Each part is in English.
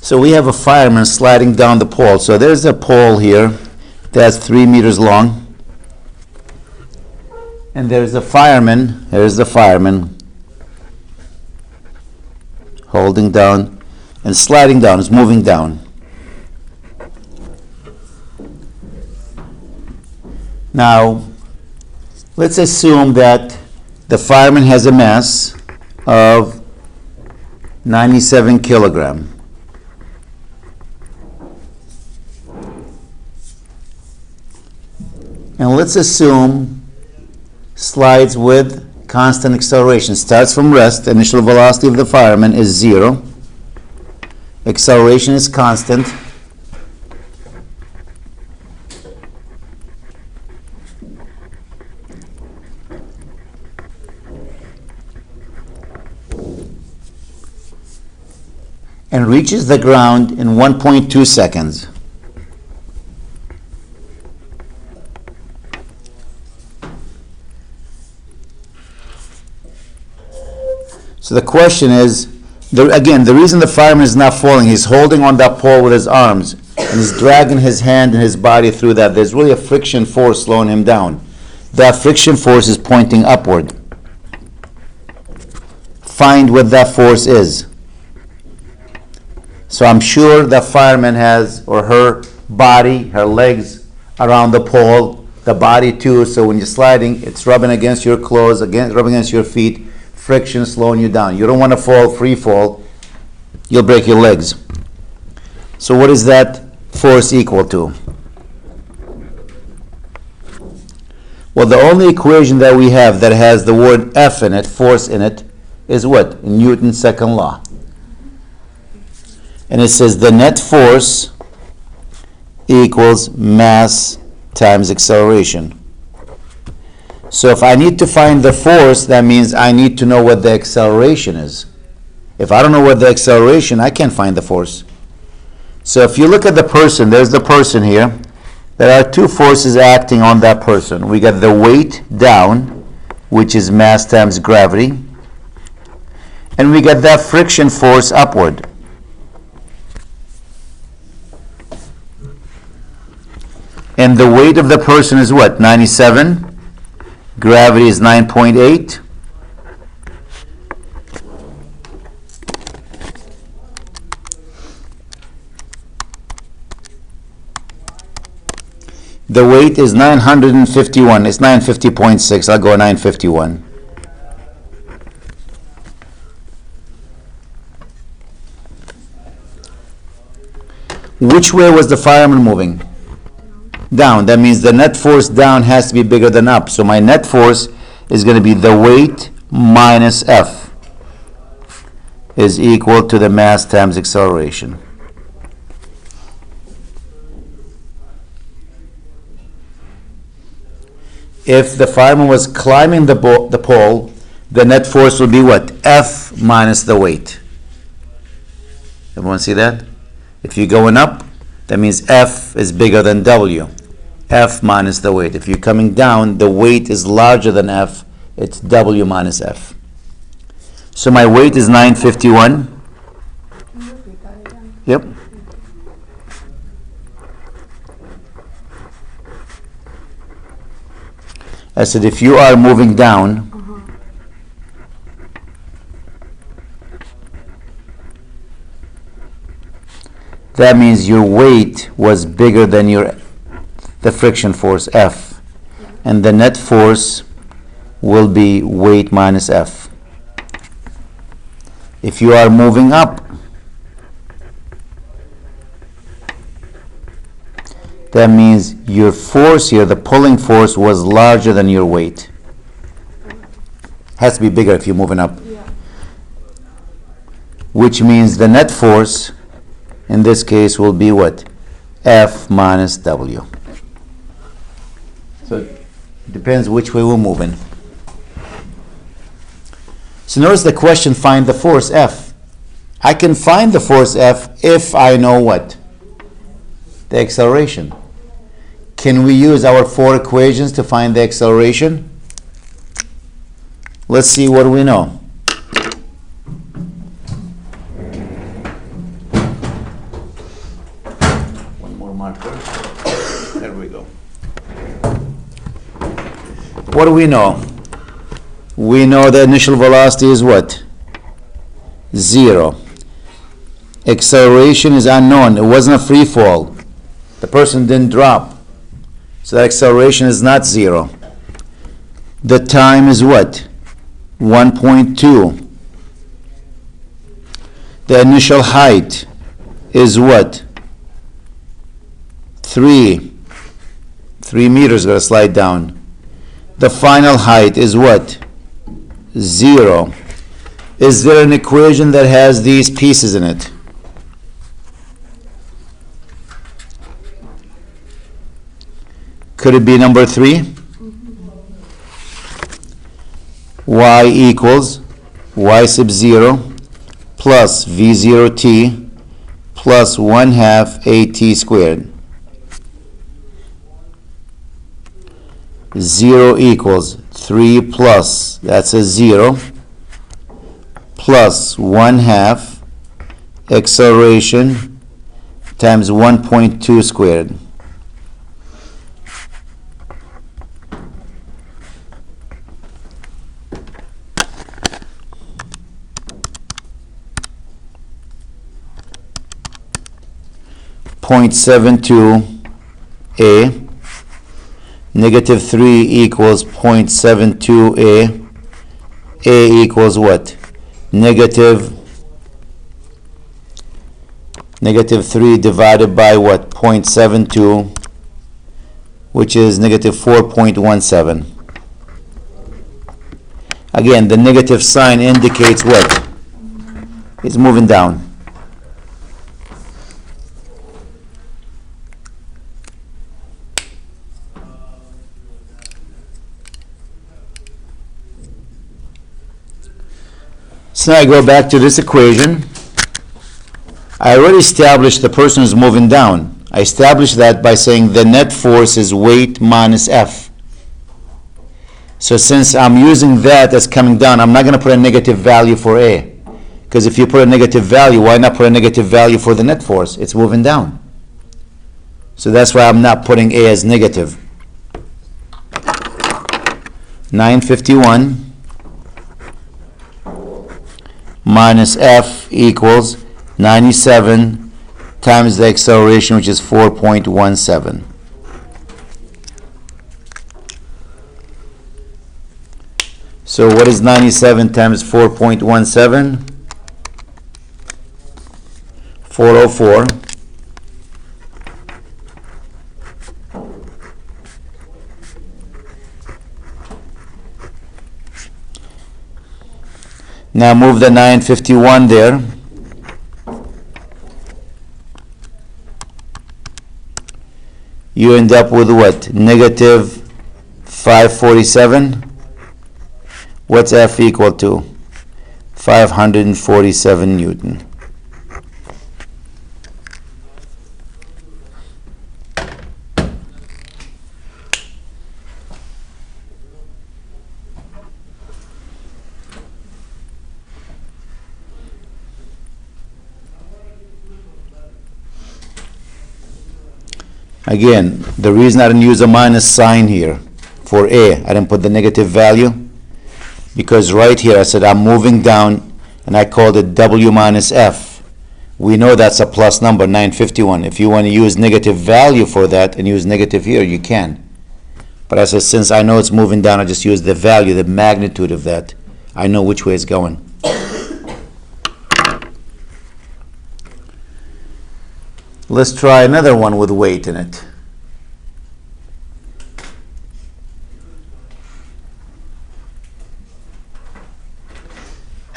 So we have a fireman sliding down the pole. So there's a pole here that's 3 meters long. And there's a fireman, here's the fireman, holding down and sliding down, it's moving down. Now, let's assume that the fireman has a mass of 97 kilogram. And let's assume slides with constant acceleration. Starts from rest. Initial velocity of the fireman is 0. Acceleration is constant. And reaches the ground in 1.2 seconds. So the question is, again, the reason the fireman is not falling, he's holding on that pole with his arms, and he's dragging his hand and his body through that. There's really a friction force slowing him down. That friction force is pointing upward. Find what that force is. So I'm sure the fireman has, or her body, her legs around the pole, the body too, so when you're sliding, it's rubbing against your clothes, rubbing against your feet, friction slowing you down. You don't want to fall, free fall. You'll break your legs. So what is that force equal to? Well, the only equation that we have that has the word F in it, force in it, is what? Newton's second law. And it says the net force equals mass times acceleration. So if I need to find the force, that means I need to know what the acceleration is. If I don't know what the acceleration, I can't find the force. So if you look at the person, there's the person here. There are two forces acting on that person. We got the weight down, which is mass times gravity. And we got that friction force upward. And the weight of the person is what? 97. Gravity is 9.8. The weight is 951. It's 950.6. I'll go 951. Which way was the fireman moving? Down. That means the net force down has to be bigger than up. So my net force is going to be the weight minus F is equal to the mass times acceleration. If the fireman was climbing the pole, the net force would be what? F minus the weight. Everyone see that? If you're going up, that means F is bigger than W. F minus the weight. If you're coming down, the weight is larger than F. It's W minus F. So my weight is 951. Yep. I said if you are moving down, that means your weight was bigger than the friction force, F. And the net force will be weight minus F. If you are moving up, that means your force here, the pulling force, was larger than your weight. Has to be bigger if you're moving up. Yeah. Which means the net force in this case will be what? F minus W. So it depends which way we're moving. So notice the question, find the force F. I can find the force F if I know what? The acceleration. Can we use our 4 equations to find the acceleration? Let's see what we know. marker. There we go. What do we know? We know the initial velocity is what? 0. Acceleration is unknown. It wasn't a free fall. The person didn't drop. So the acceleration is not 0. The time is what? 1.2. The initial height is what? 3 meters. Going to slide down. The final height is what? 0. Is there an equation that has these pieces in it? Could it be number 3? Y equals y sub 0 plus v0t plus 1/2 at squared. 0 equals 3 plus, that's a 0, plus 1/2 acceleration times 1.2 squared. (0.72a). Negative 3 equals 0.72a. A equals what? Negative 3 divided by what? 0.72, which is negative 4.17. Again, the negative sign indicates what? It's moving down. So now I go back to this equation. I already established the person is moving down. I established that by saying the net force is weight minus F. So since I'm using that as coming down, I'm not going to put a negative value for A. Because if you put a negative value, why not put a negative value for the net force? It's moving down. So that's why I'm not putting A as negative. 951 minus F equals 97 times the acceleration, which is 4.17. So what is 97 times 4.17? 404. Now move the 951 there. You end up with what? Negative 547. What's F equal to? 547 Newton. Again, the reason I didn't use a minus sign here for A, I didn't put the negative value, because right here I said I'm moving down and I called it W minus F. We know that's a plus number, 951. If you want to use negative value for that and use negative here, you can. But I said since I know it's moving down, I just use the value, the magnitude of that. I know which way it's going. Let's try another one with weight in it.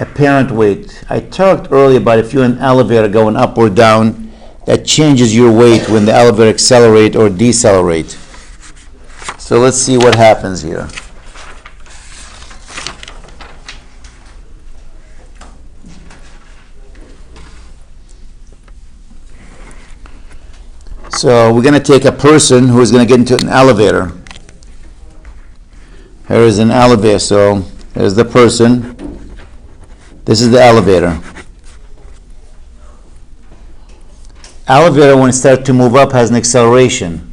Apparent weight. I talked earlier about if you're in an elevator going up or down, that changes your weight when the elevator accelerate or decelerate. So let's see what happens here. So we're going to take a person who is going to get into an elevator. Here is an elevator. So here's the person. This is the elevator. Elevator, when it starts to move up, has an acceleration.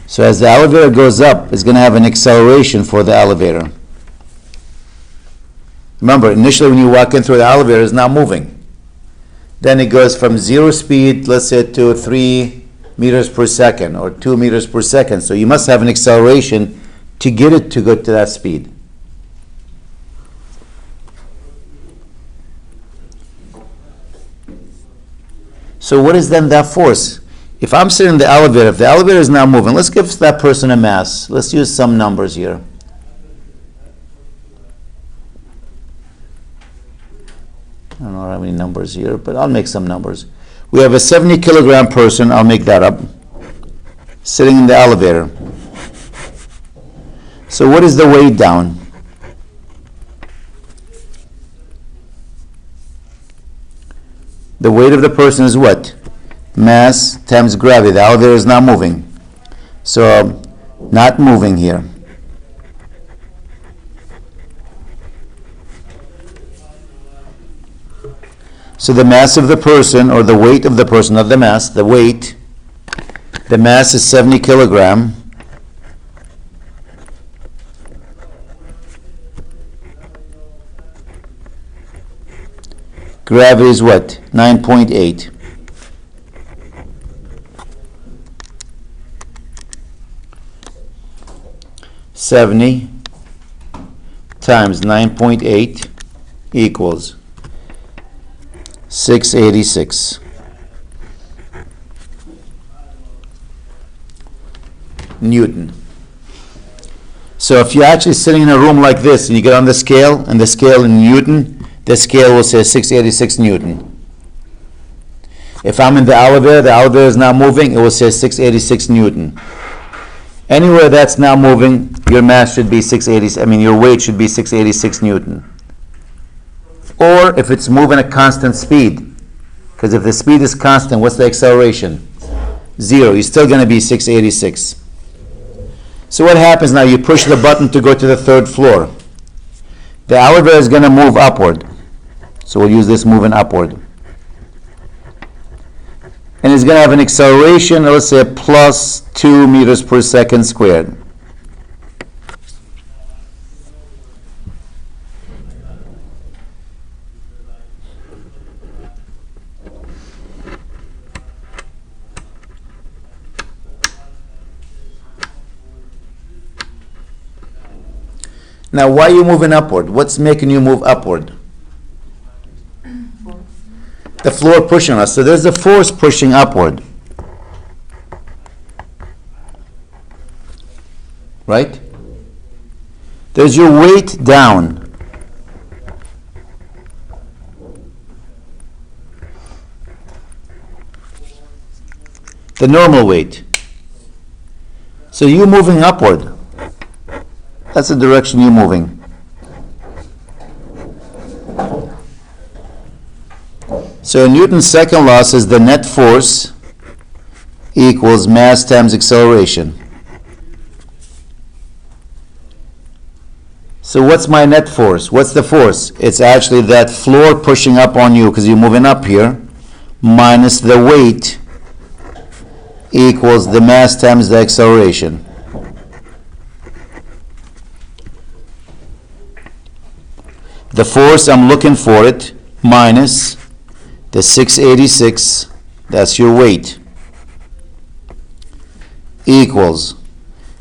So as the elevator goes up, it's going to have an acceleration for the elevator. Remember, initially when you walk in through the elevator, it's not moving. Then it goes from 0 speed, let's say, to 3 meters per second or 2 meters per second. So you must have an acceleration to get it to go to that speed. So what is then that force? If I'm sitting in the elevator, if the elevator is not moving, let's give that person a mass. Let's use some numbers here. I don't know how many numbers here, but I'll make some numbers. We have a 70 kilogram person, I'll make that up, sitting in the elevator. So what is the weight down? The weight of the person is what? Mass times gravity. The elevator is not moving. So, not moving here. So the mass of the person, or the weight of the person, not the mass, the weight, the mass is 70 kilogram. Gravity is what? 9.8. $70 times 9.8 equals 686 Newton. So if you're actually sitting in a room like this and you get on the scale, and the scale in Newton, the scale will say 686 Newton. If I'm in the elevator is not moving, it will say 686 Newton. Anywhere that's not moving, your mass should be your weight should be 686 Newton. Or if it's moving at constant speed, because if the speed is constant, what's the acceleration? 0. You're still going to be 686. So what happens now? You push the button to go to the 3rd floor. The elevator is going to move upward. So we'll use this moving upward. And it's going to have an acceleration, let's say, plus 2 meters per second squared. Now, why are you moving upward? What's making you move upward? The floor pushing us. So there's a force pushing upward. Right? There's your weight down. The normal weight. So you're moving upward. That's the direction you're moving. So Newton's second law says the net force equals mass times acceleration. So what's my net force? What's the force? It's actually that floor pushing up on you because you're moving up here, minus the weight equals the mass times the acceleration. The force, I'm looking for it, minus the 686, that's your weight, equals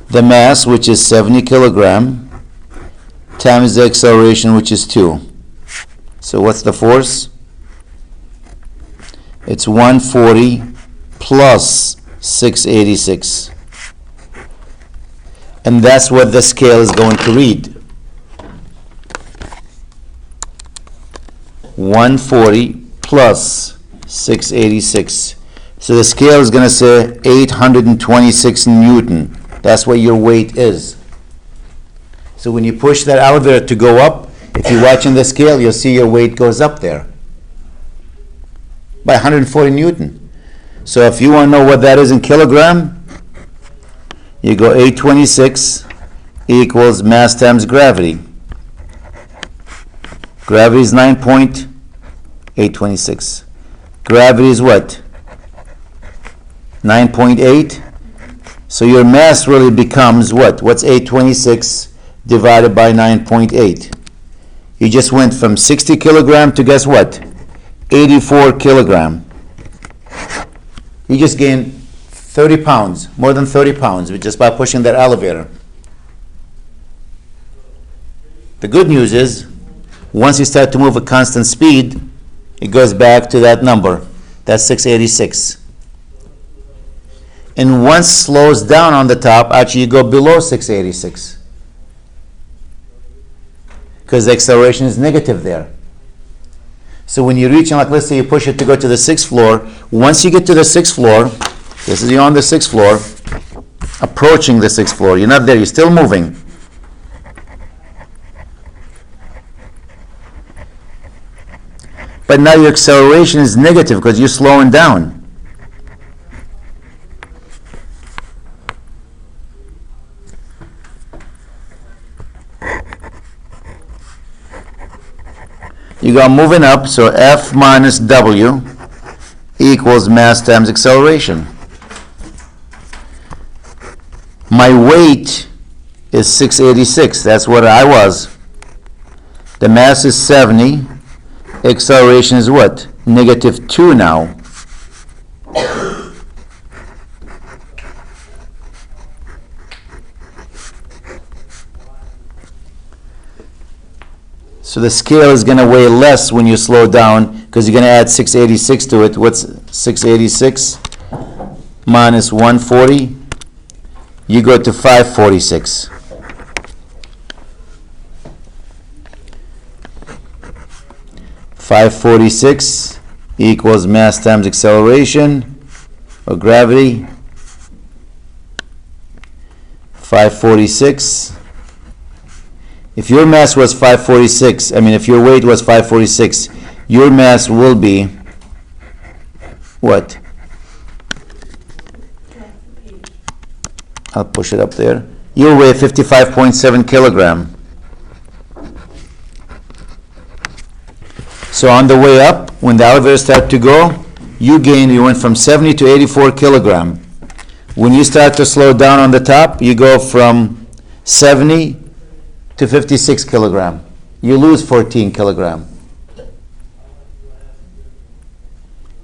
the mass, which is 70 kilogram, times the acceleration, which is 2. So what's the force? It's 140 plus 686. And that's what the scale is going to read. 140 plus 686. So the scale is going to say 826 Newton. That's what your weight is. So when you push that elevator to go up, if you're watching the scale, you'll see your weight goes up there by 140 Newton. So if you want to know what that is in kilogram, you go 826 equals mass times gravity. Gravity is 9.8 826. Gravity is what? 9.8. So your mass really becomes what? What's 826 divided by 9.8? You just went from 60 kilogram to guess what? 84 kilogram. You just gained 30 pounds, more than 30 pounds, just by pushing that elevator. The good news is, once you start to move at constant speed, it goes back to that number. That's 686. And once slows down on the top, actually you go below 686. Because the acceleration is negative there. So when you're reaching, like let's say you push it to go to the 6th floor, once you get to the 6th floor, this is you're on the 6th floor, approaching the 6th floor. You're not there, you're still moving. But now your acceleration is negative because you're slowing down. You go moving up, so F minus W equals mass times acceleration. My weight is 686. That's what I was. The mass is 70. Acceleration is what? Negative 2 now. So the scale is going to weigh less when you slow down because you're going to add 686 to it. What's 686 minus 140? You go to 546. (546) equals mass times acceleration or gravity. 546. If your mass was 546, if your weight was 546, your mass will be what? I'll push it up there. You'll weigh 55.7 kilogram. So on the way up, when the elevator started to go, you went from 70 to 84 kilogram. When you start to slow down on the top, you go from 70 to 56 kilogram. You lose 14 kilogram.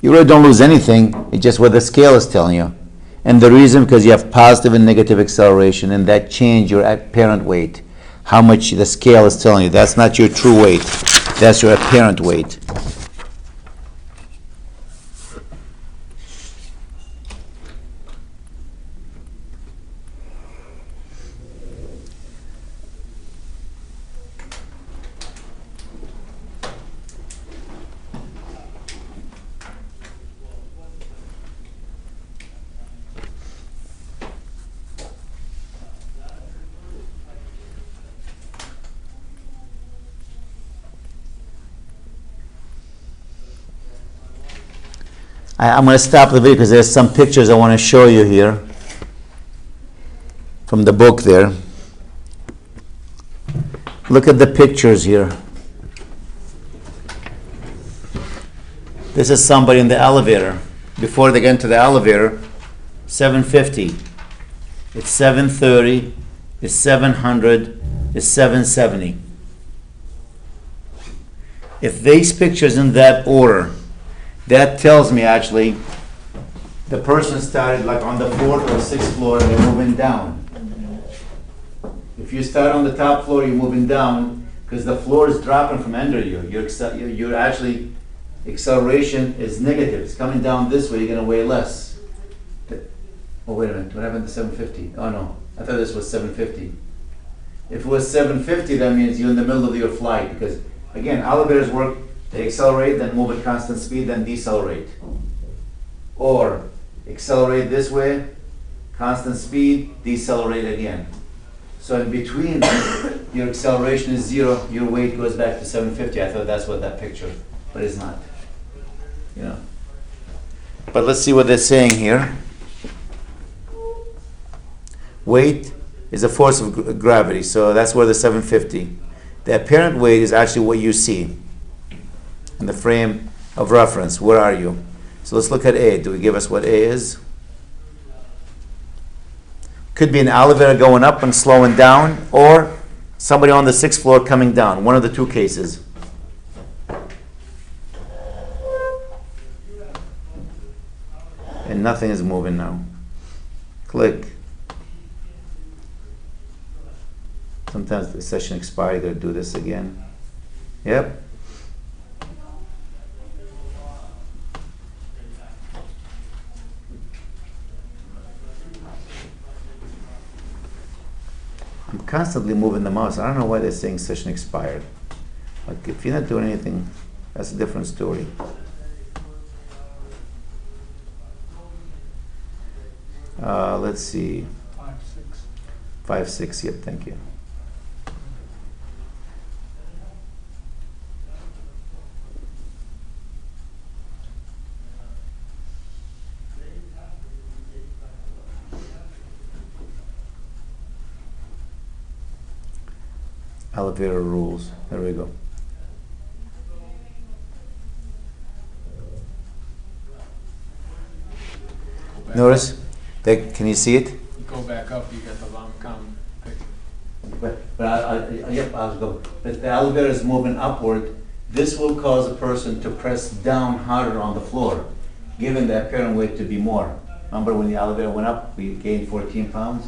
You really don't lose anything. It's just what the scale is telling you. And the reason, because you have positive and negative acceleration, and that change your apparent weight. How much the scale is telling you. That's not your true weight. That's your apparent weight. I'm going to stop the video because there's some pictures I want to show you here from the book there. Look at the pictures here. This is somebody in the elevator. Before they get into the elevator, 750. It's 730. It's 700. It's 770. If these pictures in that order, that tells me actually the person started like on the 4th or 6th floor and they're moving down. If you start on the top floor, you're moving down because the floor is dropping from under you. You're actually, acceleration is negative. It's coming down this way, you're going to weigh less. Oh, wait a minute. What happened to 750? Oh, no. I thought this was 750. If it was 750, that means you're in the middle of your flight because, again, elevators work. They accelerate, then move at constant speed, then decelerate. Or accelerate this way, constant speed, decelerate again. So in between, your acceleration is 0, your weight goes back to 750. I thought that's what that picture, but it's not. But let's see what they're saying here. Weight is a force of gravity, so that's where the 750. The apparent weight is actually what you see. And the frame of reference. Where are you? So let's look at A. Do we give us what A is? Could be an elevator going up and slowing down, or somebody on the 6th floor coming down. One of the two cases. And nothing is moving now. Click. Sometimes the session expires, you gotta do this again. Yep. I'm constantly moving the mouse. I don't know why they're saying session expired. Like, if you're not doing anything, that's a different story. Let's see. 5-6. 5-6, yep, thank you. Elevator rules. There we go. Notice that, can you see it? Go back up, you got the long com picture. Yep, I'll go. But the elevator is moving upward. This will cause a person to press down harder on the floor, given the apparent weight to be more. Remember when the elevator went up, we gained 14 pounds?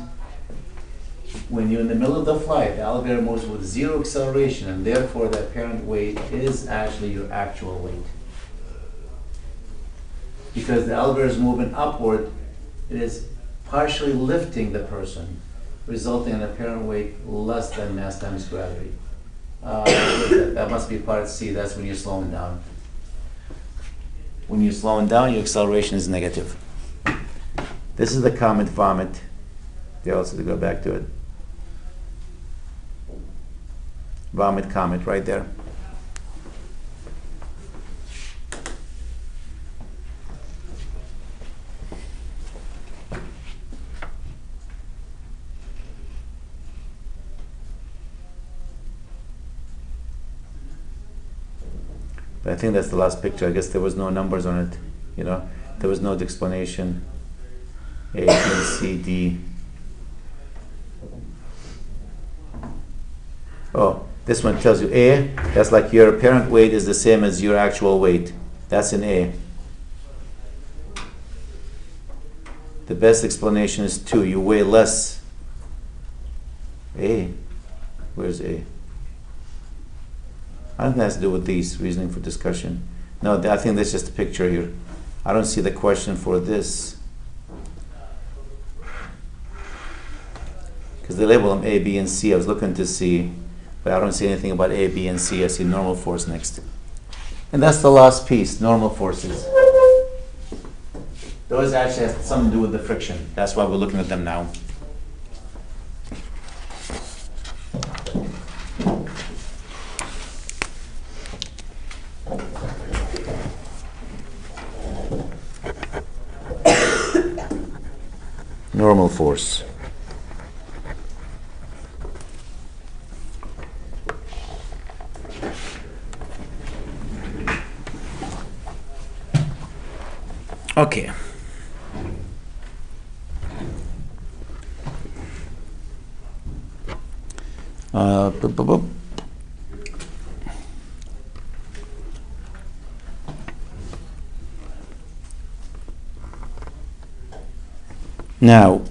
When you're in the middle of the flight, the elevator moves with zero acceleration, and therefore the apparent weight is actually your actual weight. Because the elevator is moving upward, it is partially lifting the person, resulting in apparent weight less than mass times gravity. That must be part C, that's when you're slowing down. When you're slowing down, your acceleration is negative. This is the comet vomit. They also to go back to it. Vomit comet right there. But I think that's the last picture. I guess there was no numbers on it, you know. There was no explanation. A, B, C, D. Oh, this one tells you A, that's like your apparent weight is the same as your actual weight. That's in A. The best explanation is 2. You weigh less. A. Where's A? I don't think that has to do with these, reasoning for discussion. No, I think that's just a picture here. I don't see the question for this. Because they label them A, B, and C. I was looking to see, but I don't see anything about A, B, and C. I see normal force next. And that's the last piece, normal forces. Those actually have something to do with the friction. That's why we're looking at them now. Normal force. Okay. Boop, boop, boop. Now,